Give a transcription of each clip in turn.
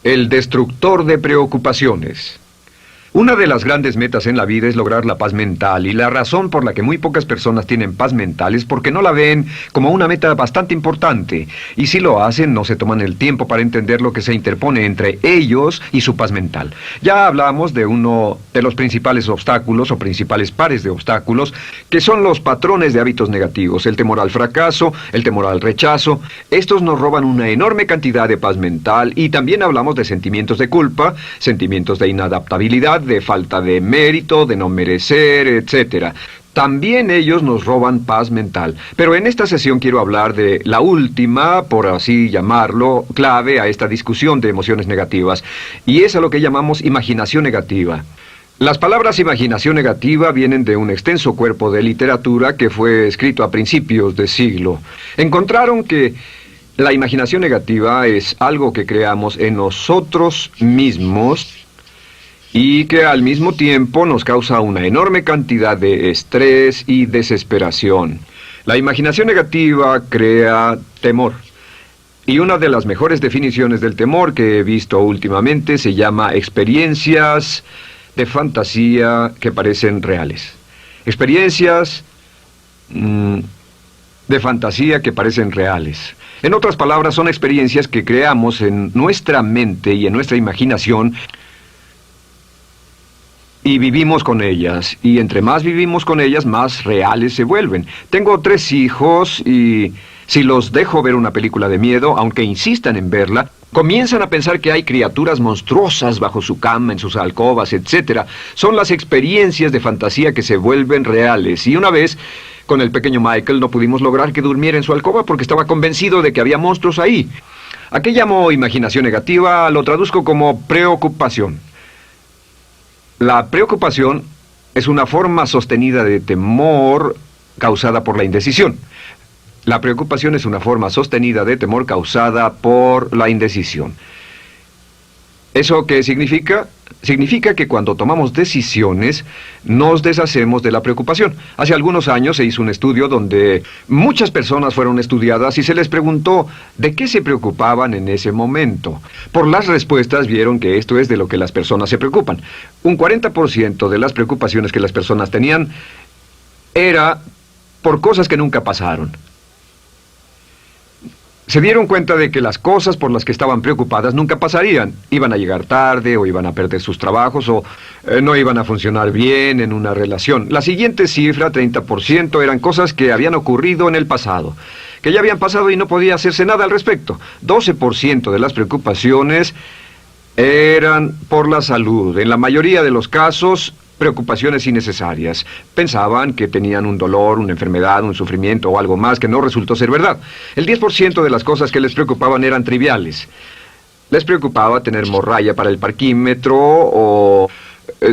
El destructor de preocupaciones. Una de las grandes metas en la vida es lograr la paz mental, y la razón por la que muy pocas personas tienen paz mental es porque no la ven como una meta bastante importante, y si lo hacen no se toman el tiempo para entender lo que se interpone entre ellos y su paz mental. Ya hablamos de uno de los principales obstáculos o principales pares de obstáculos, que son los patrones de hábitos negativos, el temor al fracaso, el temor al rechazo. Estos nos roban una enorme cantidad de paz mental, y también hablamos de sentimientos de culpa, sentimientos de inadaptabilidad, de falta de mérito, de no merecer, etc. También ellos nos roban paz mental. Pero en esta sesión quiero hablar de la última, por así llamarlo, clave a esta discusión de emociones negativas, y es a lo que llamamos imaginación negativa. Las palabras imaginación negativa vienen de un extenso cuerpo de literatura que fue escrito a principios de siglo. Encontraron que la imaginación negativa es algo que creamos en nosotros mismos y que al mismo tiempo nos causa una enorme cantidad de estrés y desesperación. La imaginación negativa crea temor. Y una de las mejores definiciones del temor que he visto últimamente se llama experiencias de fantasía que parecen reales. Experiencias de fantasía que parecen reales. En otras palabras, son experiencias que creamos en nuestra mente y en nuestra imaginación, y vivimos con ellas, y entre más vivimos con ellas, más reales se vuelven. Tengo 3 hijos, y si los dejo ver una película de miedo, aunque insistan en verla, comienzan a pensar que hay criaturas monstruosas bajo su cama, en sus alcobas, etc. Son las experiencias de fantasía que se vuelven reales. Y una vez, con el pequeño Michael, no pudimos lograr que durmiera en su alcoba porque estaba convencido de que había monstruos ahí. ¿A qué llamo imaginación negativa? Lo traduzco como preocupación. La preocupación es una forma sostenida de temor causada por la indecisión. La preocupación es una forma sostenida de temor causada por la indecisión. ¿Eso qué significa? Significa que cuando tomamos decisiones, nos deshacemos de la preocupación. Hace algunos años se hizo un estudio donde muchas personas fueron estudiadas y se les preguntó de qué se preocupaban en ese momento. Por las respuestas vieron que esto es de lo que las personas se preocupan. Un 40% de las preocupaciones que las personas tenían era por cosas que nunca pasaron. Se dieron cuenta de que las cosas por las que estaban preocupadas nunca pasarían. Iban a llegar tarde, o iban a perder sus trabajos, o no iban a funcionar bien en una relación. La siguiente cifra, 30%, eran cosas que habían ocurrido en el pasado, que ya habían pasado y no podía hacerse nada al respecto. 12% de las preocupaciones eran por la salud. En la mayoría de los casos, preocupaciones innecesarias. Pensaban que tenían un dolor, una enfermedad, un sufrimiento o algo más que no resultó ser verdad. El 10% de las cosas que les preocupaban eran triviales. Les preocupaba tener morralla para el parquímetro, o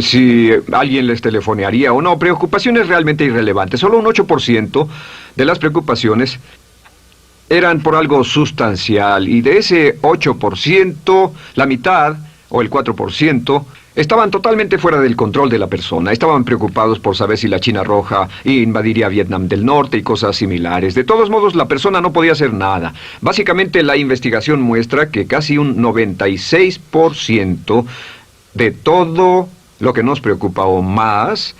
si alguien les telefonearía o no. Preocupaciones realmente irrelevantes. Solo un 8% de las preocupaciones eran por algo sustancial, y de ese 8%, la mitad, o el 4%, estaban totalmente fuera del control de la persona. Estaban preocupados por saber si la China Roja invadiría Vietnam del Norte y cosas similares. De todos modos, la persona no podía hacer nada. Básicamente, la investigación muestra que casi un 96% de todo lo que nos preocupa o más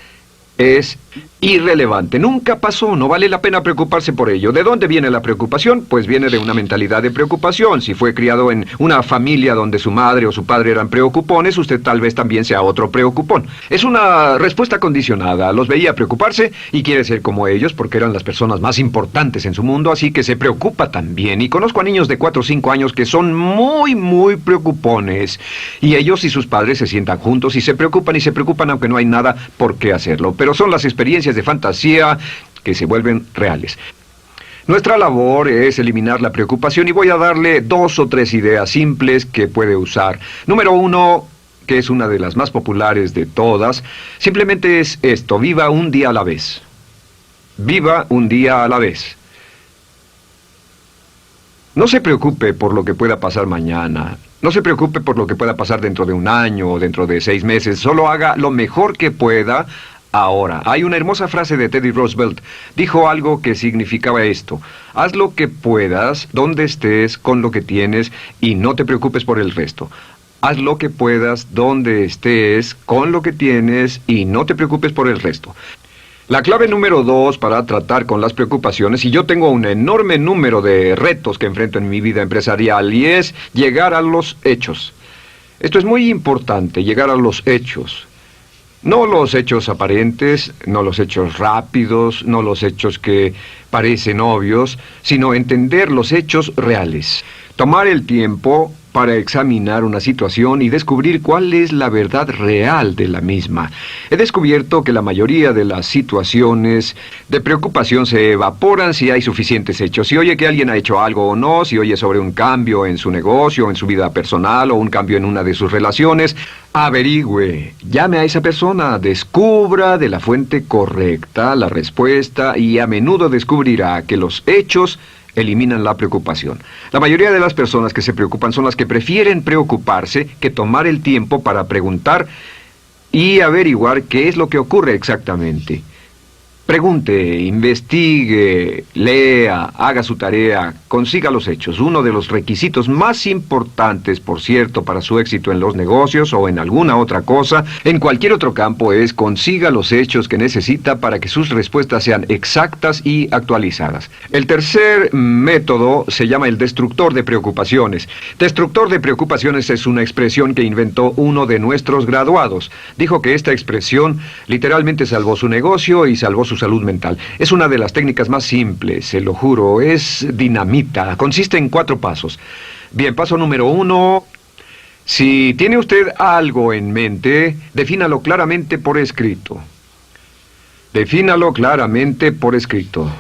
es irrelevante. Nunca pasó, no vale la pena preocuparse por ello. ¿De dónde viene la preocupación? Pues viene de una mentalidad de preocupación. Si fue criado en una familia donde su madre o su padre eran preocupones, usted tal vez también sea otro preocupón. Es una respuesta condicionada. Los veía preocuparse y quiere ser como ellos porque eran las personas más importantes en su mundo, así que se preocupa también. Y conozco a niños de 4 o 5 años que son muy preocupones. Y ellos y sus padres se sientan juntos y se preocupan aunque no hay nada por qué hacerlo. Pero son las experiencias de fantasía que se vuelven reales. Nuestra labor es eliminar la preocupación, y voy a darle 2 o 3 ideas simples que puede usar. Número 1, que es una de las más populares de todas, simplemente es esto: viva un día a la vez. Viva un día a la vez. No se preocupe por lo que pueda pasar mañana. No se preocupe por lo que pueda pasar dentro de un año o dentro de 6 meses. Solo haga lo mejor que pueda ahora. Hay una hermosa frase de Teddy Roosevelt. Dijo algo que significaba esto: haz lo que puedas, donde estés, con lo que tienes, y no te preocupes por el resto. Haz lo que puedas, donde estés, con lo que tienes, y no te preocupes por el resto. La clave número 2 para tratar con las preocupaciones, y yo tengo un enorme número de retos que enfrento en mi vida empresarial, y es llegar a los hechos. Esto es muy importante, llegar a los hechos. No los hechos aparentes, no los hechos rápidos, no los hechos que parecen obvios, sino entender los hechos reales. Tomar el tiempo para examinar una situación y descubrir cuál es la verdad real de la misma. He descubierto que la mayoría de las situaciones de preocupación se evaporan si hay suficientes hechos. Si oye que alguien ha hecho algo o no, si oye sobre un cambio en su negocio, en su vida personal o un cambio en una de sus relaciones, averigüe, llame a esa persona, descubra de la fuente correcta la respuesta y a menudo descubrirá que los hechos eliminan la preocupación. La mayoría de las personas que se preocupan son las que prefieren preocuparse que tomar el tiempo para preguntar y averiguar qué es lo que ocurre exactamente. Pregunte, investigue, lea, haga su tarea, consiga los hechos. Uno de los requisitos más importantes, por cierto, para su éxito en los negocios o en alguna otra cosa, en cualquier otro campo, es consiga los hechos que necesita para que sus respuestas sean exactas y actualizadas. El tercer método se llama el destructor de preocupaciones. Destructor de preocupaciones es una expresión que inventó uno de nuestros graduados. Dijo que esta expresión literalmente salvó su negocio y salvó su salud mental. Es una de las técnicas más simples, se lo juro, es dinamita. Consiste en 4 pasos. Bien, paso número 1. Si tiene usted algo en mente, defínalo claramente por escrito. Defínalo claramente por escrito.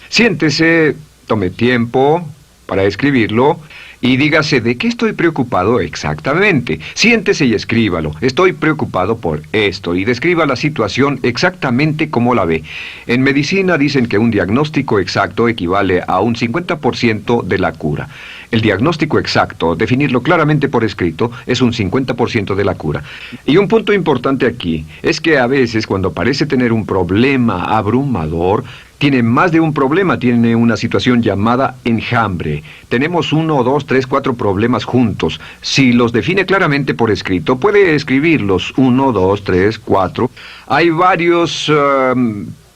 Siéntese, tome tiempo para escribirlo y dígase de qué estoy preocupado exactamente. Siéntese y escríbalo. Estoy preocupado por esto y describa la situación exactamente como la ve. En medicina dicen que un diagnóstico exacto equivale a un 50% de la cura. El diagnóstico exacto, definirlo claramente por escrito, es un 50% de la cura. Y un punto importante aquí es que a veces cuando parece tener un problema abrumador, tiene más de un problema, tiene una situación llamada enjambre. Tenemos 1, 2, 3, 4 problemas juntos. Si los define claramente por escrito, puede escribirlos 1, 2, 3, 4. Hay varios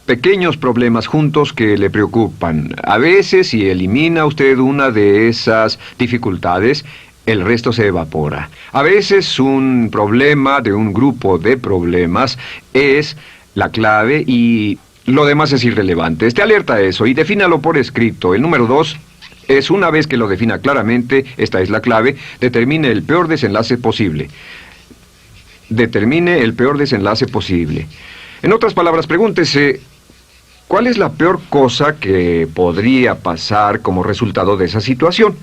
pequeños problemas juntos que le preocupan. A veces, si elimina usted una de esas dificultades, el resto se evapora. A veces un problema de un grupo de problemas es la clave y lo demás es irrelevante. Esté alerta a eso y defínalo por escrito. El número 2 es, una vez que lo defina claramente, esta es la clave, determine el peor desenlace posible. Determine el peor desenlace posible. En otras palabras, pregúntese, ¿cuál es la peor cosa que podría pasar como resultado de esa situación?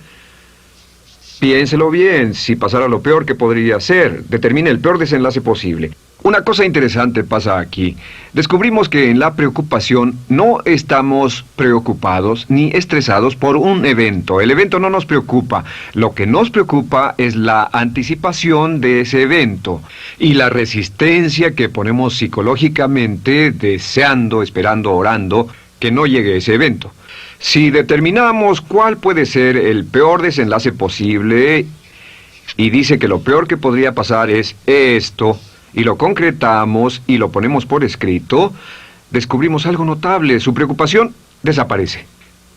Piénselo bien, si pasara lo peor que podría ser, determine el peor desenlace posible. Una cosa interesante pasa aquí. Descubrimos que en la preocupación no estamos preocupados ni estresados por un evento. El evento no nos preocupa. Lo que nos preocupa es la anticipación de ese evento y la resistencia que ponemos psicológicamente deseando, esperando, orando que no llegue ese evento. Si determinamos cuál puede ser el peor desenlace posible y dice que lo peor que podría pasar es esto, y lo concretamos y lo ponemos por escrito, descubrimos algo notable. Su preocupación desaparece.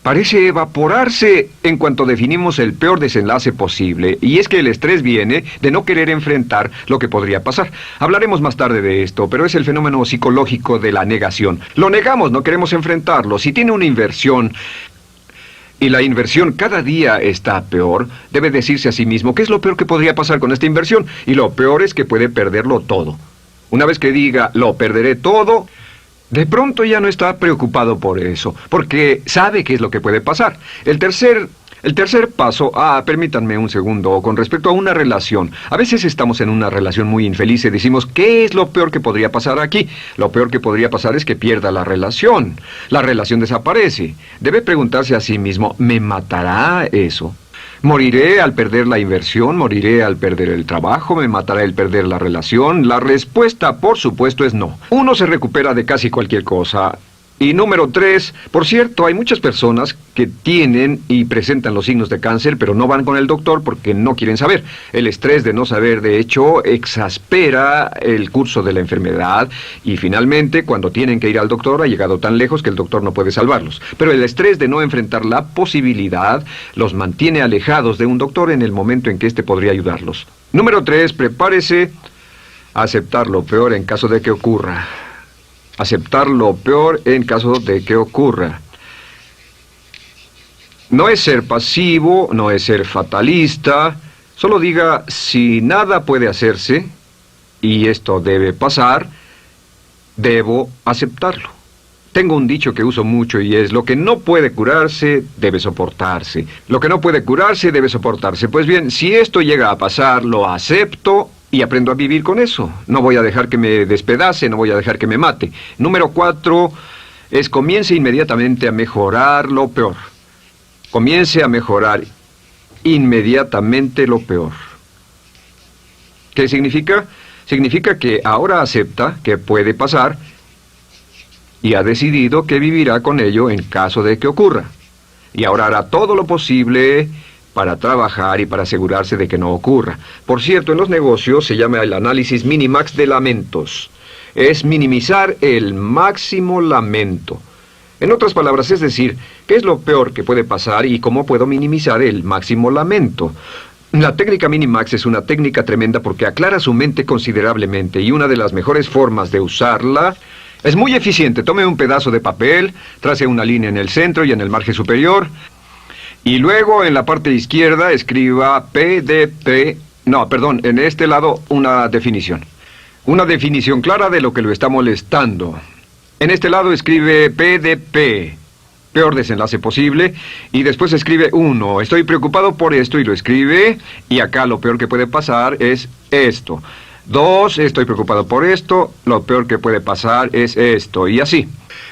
Parece evaporarse en cuanto definimos el peor desenlace posible, y es que el estrés viene de no querer enfrentar lo que podría pasar. Hablaremos más tarde de esto, pero es el fenómeno psicológico de la negación. Lo negamos, no queremos enfrentarlo. Si tiene una inversión y la inversión cada día está peor, debe decirse a sí mismo qué es lo peor que podría pasar con esta inversión, y lo peor es que puede perderlo todo. Una vez que diga, lo perderé todo, de pronto ya no está preocupado por eso, porque sabe qué es lo que puede pasar. El tercer paso, permítanme un segundo, con respecto a una relación. A veces estamos en una relación muy infeliz y decimos, ¿qué es lo peor que podría pasar aquí? Lo peor que podría pasar es que pierda la relación. La relación desaparece. Debe preguntarse a sí mismo, ¿me matará eso? ¿Moriré al perder la inversión? ¿Moriré al perder el trabajo? ¿Me matará el perder la relación? La respuesta, por supuesto, es no. Uno se recupera de casi cualquier cosa. Y número 3, por cierto, hay muchas personas que tienen y presentan los signos de cáncer, pero no van con el doctor porque no quieren saber. El estrés de no saber, de hecho, exaspera el curso de la enfermedad y finalmente, cuando tienen que ir al doctor, ha llegado tan lejos que el doctor no puede salvarlos. Pero el estrés de no enfrentar la posibilidad los mantiene alejados de un doctor en el momento en que éste podría ayudarlos. Número 3, prepárese a aceptar lo peor en caso de que ocurra. Aceptar lo peor en caso de que ocurra. No es ser pasivo, no es ser fatalista. Solo diga, si nada puede hacerse, y esto debe pasar, debo aceptarlo. Tengo un dicho que uso mucho y es, lo que no puede curarse, debe soportarse. Lo que no puede curarse, debe soportarse. Pues bien, si esto llega a pasar, lo acepto y aprendo a vivir con eso. No voy a dejar que me despedace, no voy a dejar que me mate. Número 4 es comience inmediatamente a mejorar lo peor. Comience a mejorar inmediatamente lo peor. ¿Qué significa? Significa que ahora acepta que puede pasar y ha decidido que vivirá con ello en caso de que ocurra. Y ahora hará todo lo posible para trabajar y para asegurarse de que no ocurra. Por cierto, en los negocios se llama el análisis minimax de lamentos. Es minimizar el máximo lamento. En otras palabras, es decir, ¿qué es lo peor que puede pasar y cómo puedo minimizar el máximo lamento? La técnica Minimax es una técnica tremenda porque aclara su mente considerablemente y una de las mejores formas de usarla es muy eficiente. Tome un pedazo de papel, trace una línea en el centro y en el margen superior y luego en la parte izquierda escriba en este lado una definición. Una definición clara de lo que lo está molestando. En este lado escribe PDP. Peor desenlace posible, y después escribe 1, estoy preocupado por esto, y lo escribe, y acá lo peor que puede pasar es esto. 2, estoy preocupado por esto, lo peor que puede pasar es esto, y así.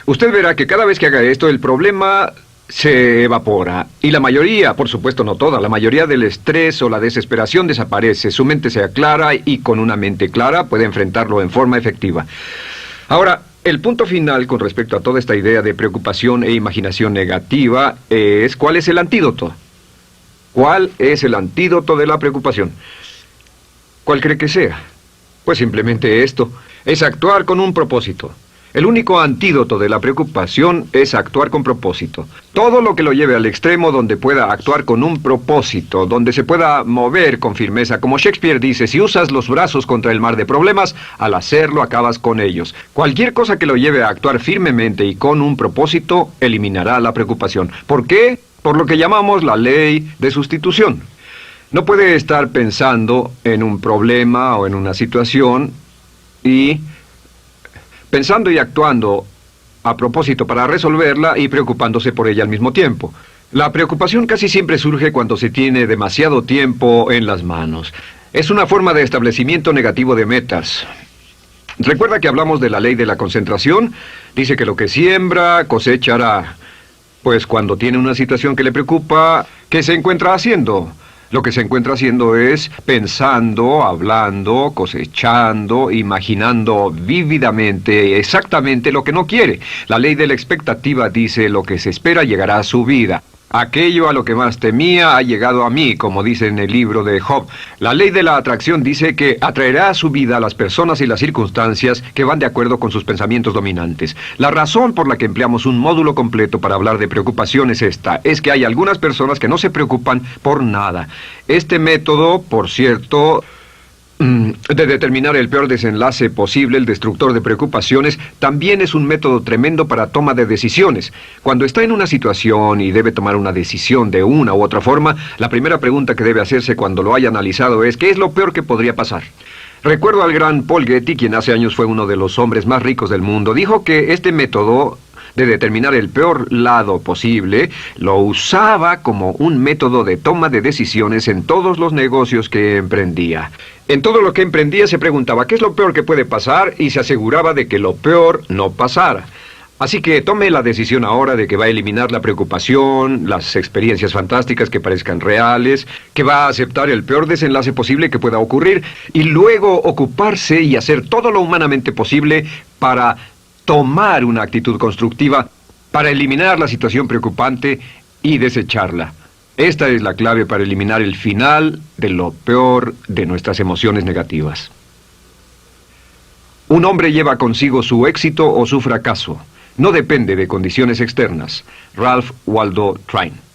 Usted verá que cada vez que haga esto, el problema se evapora, y la mayoría, por supuesto no toda, la mayoría del estrés o la desesperación desaparece, su mente se aclara, y con una mente clara puede enfrentarlo en forma efectiva. Ahora, el punto final con respecto a toda esta idea de preocupación e imaginación negativa es ¿cuál es el antídoto? ¿Cuál es el antídoto de la preocupación? ¿Cuál cree que sea? Pues simplemente esto, es actuar con un propósito. El único antídoto de la preocupación es actuar con propósito. Todo lo que lo lleve al extremo donde pueda actuar con un propósito, donde se pueda mover con firmeza. Como Shakespeare dice, si usas los brazos contra el mar de problemas, al hacerlo acabas con ellos. Cualquier cosa que lo lleve a actuar firmemente y con un propósito, eliminará la preocupación. ¿Por qué? Por lo que llamamos la ley de sustitución. No puede estar pensando en un problema o en una situación y pensando y actuando a propósito para resolverla y preocupándose por ella al mismo tiempo. La preocupación casi siempre surge cuando se tiene demasiado tiempo en las manos. Es una forma de establecimiento negativo de metas. ¿Recuerda que hablamos de la ley de la concentración? Dice que lo que siembra, cosechará. Pues cuando tiene una situación que le preocupa, ¿qué se encuentra haciendo? Lo que se encuentra haciendo es pensando, hablando, cosechando, imaginando vívidamente exactamente lo que no quiere. La ley de la expectativa dice lo que se espera llegará a su vida. Aquello a lo que más temía ha llegado a mí, como dice en el libro de Job. La ley de la atracción dice que atraerá a su vida a las personas y las circunstancias que van de acuerdo con sus pensamientos dominantes. La razón por la que empleamos un módulo completo para hablar de preocupación es esta. Es que hay algunas personas que no se preocupan por nada. Este método, por cierto, de determinar el peor desenlace posible, el destructor de preocupaciones, también es un método tremendo para toma de decisiones. Cuando está en una situación y debe tomar una decisión de una u otra forma, la primera pregunta que debe hacerse cuando lo haya analizado es ¿qué es lo peor que podría pasar? Recuerdo al gran Paul Getty, quien hace años fue uno de los hombres más ricos del mundo, dijo que este método de determinar el peor lado posible, lo usaba como un método de toma de decisiones en todos los negocios que emprendía. En todo lo que emprendía se preguntaba ¿qué es lo peor que puede pasar? Y se aseguraba de que lo peor no pasara. Así que tome la decisión ahora de que va a eliminar la preocupación, las experiencias fantásticas que parezcan reales, que va a aceptar el peor desenlace posible que pueda ocurrir y luego ocuparse y hacer todo lo humanamente posible para tomar una actitud constructiva, para eliminar la situación preocupante y desecharla. Esta es la clave para eliminar el final de lo peor de nuestras emociones negativas. Un hombre lleva consigo su éxito o su fracaso. No depende de condiciones externas. Ralph Waldo Trine.